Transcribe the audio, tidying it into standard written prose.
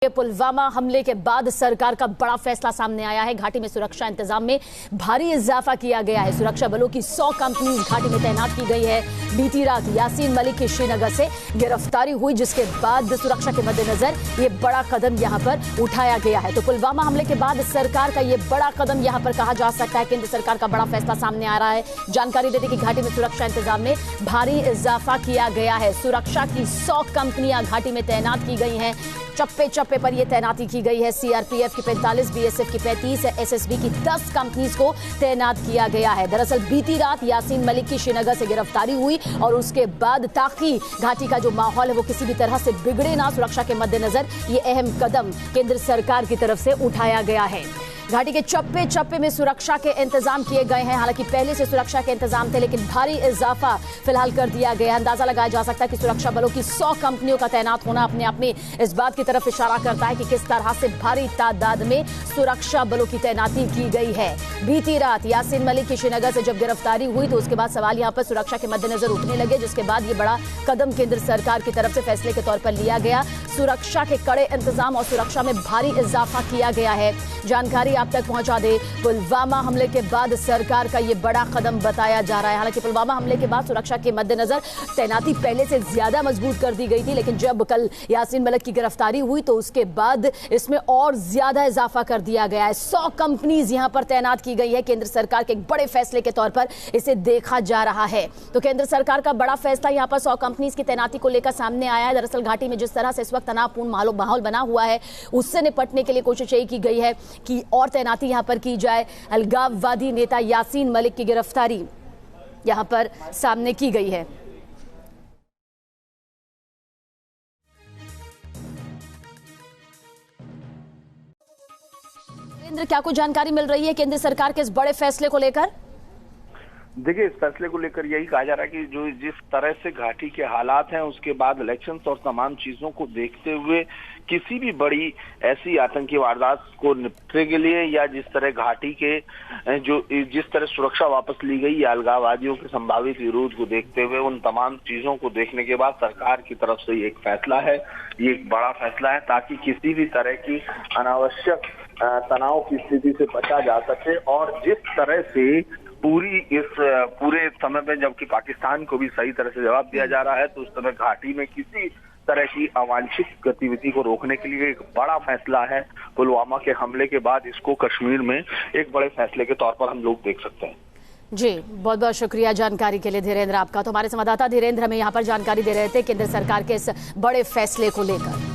पुलवामा हमले के बाद सरकार का बड़ा फैसला सामने आया है। घाटी में सुरक्षा इंतजाम में भारी इजाफा किया गया है। सुरक्षा बलों की 100 कंपनी घाटी में तैनात की गई है। बीती रात यासीन मलिक की श्रीनगर से गिरफ्तारी हुई, जिसके बाद सुरक्षा के मद्देनजर ये बड़ा कदम यहां पर उठाया गया है। तो पुलवामा हमले के बाद सरकार का ये बड़ा कदम यहां पर कहा जा सकता है। केंद्र सरकार का बड़ा फैसला सामने आ रहा है। जानकारी देते कि घाटी में सुरक्षा इंतजाम में भारी इजाफा किया गया है। सुरक्षा की 100 कंपनियां घाटी में तैनात की गई हैं। चप्पे चप्पे पर यह तैनाती की गई है। सीआरपीएफ की 45, बीएसएफ की 35, एसएसबी की 10 कंपनीज को तैनात किया गया है। दरअसल बीती रात यासीन मलिक की श्रीनगर से गिरफ्तारी हुई और उसके बाद ताकि घाटी का जो माहौल है वो किसी भी तरह से बिगड़े ना, सुरक्षा के मद्देनजर ये अहम कदम केंद्र सरकार की तरफ से उठाया गया है। घाटी के चप्पे चप्पे में सुरक्षा के इंतजाम किए गए हैं। हालांकि पहले से सुरक्षा के इंतजाम थे, लेकिन भारी इजाफा फिलहाल कर दिया गया है। अंदाजा लगाया जा सकता है कि सुरक्षा बलों की 100 कंपनियों का तैनात होना अपने आप में इस बात की तरफ इशारा करता है कि किस तरह से भारी तादाद में सुरक्षा बलों की तैनाती की गई है। बीती रात यासीन मलिक की श्रीनगर से जब गिरफ्तारी हुई तो उसके बाद सवाल यहाँ पर सुरक्षा के मद्देनजर उठने लगे, जिसके बाद ये बड़ा कदम केंद्र सरकार की तरफ से फैसले के तौर पर लिया गया। सुरक्षा के कड़े इंतजाम और सुरक्षा में भारी इजाफा किया गया है। जानकारी आप तक पहुंचा दे, पुलवामा हमले के बाद सरकार का यह बड़ा कदम बताया जा रहा है। हालांकि पुलवामा हमले के बाद सुरक्षा के मद्देनजर तैनाती पहले से ज्यादा मजबूत कर दी गई थी, लेकिन जब कल यासीन मलिक की गिरफ्तारी हुई तो उसके बाद इसमें और ज्यादा इजाफा कर दिया गया है। 100 कंपनीज यहां पर तैनात की गई है। केंद्र सरकार के एक बड़े फैसले के तौर पर इसे देखा जा रहा है। तो केंद्र सरकार का बड़ा फैसला यहां पर 100 कंपनीज की तैनाती को लेकर सामने आया है। दरअसल घाटी में जिस तरह से इस वक्त तनावपूर्ण माहौल बना हुआ है, उससे निपटने के लिए कोशिश यही की गई है कि और तैनाती यहां पर की जाए। अलगाववादी नेता यासीन मलिक की गिरफ्तारी यहां पर सामने की गई है। केंद्र क्या कुछ जानकारी मिल रही है केंद्र सरकार के इस बड़े फैसले को लेकर? देखिए, इस फैसले को लेकर यही कहा जा रहा है कि जो जिस तरह से घाटी के हालात हैं, उसके बाद इलेक्शंस और तमाम चीजों को देखते हुए किसी भी बड़ी ऐसी आतंकी वारदात को निपटने के लिए या जिस तरह घाटी के जिस तरह सुरक्षा वापस ली गई या अलगाववादियों के संभावित विरोध को देखते हुए उन तमाम चीजों को देखने के बाद सरकार की तरफ से एक फैसला है। ये एक बड़ा फैसला है ताकि किसी भी तरह की अनावश्यक तनाव की स्थिति से बचा जा सके। और जिस तरह से पूरे समय में जबकि पाकिस्तान को भी सही तरह से जवाब दिया जा रहा है, तो उस समय घाटी में किसी तरह की अवांछित गतिविधि को रोकने के लिए एक बड़ा फैसला है। पुलवामा के हमले के बाद इसको कश्मीर में एक बड़े फैसले के तौर पर हम लोग देख सकते हैं। जी, बहुत बहुत शुक्रिया जानकारी के लिए धीरेन्द्र आपका। तो हमारे संवाददाता धीरेन्द्र हमें यहाँ पर जानकारी दे रहे थे केंद्र सरकार के इस बड़े फैसले को लेकर।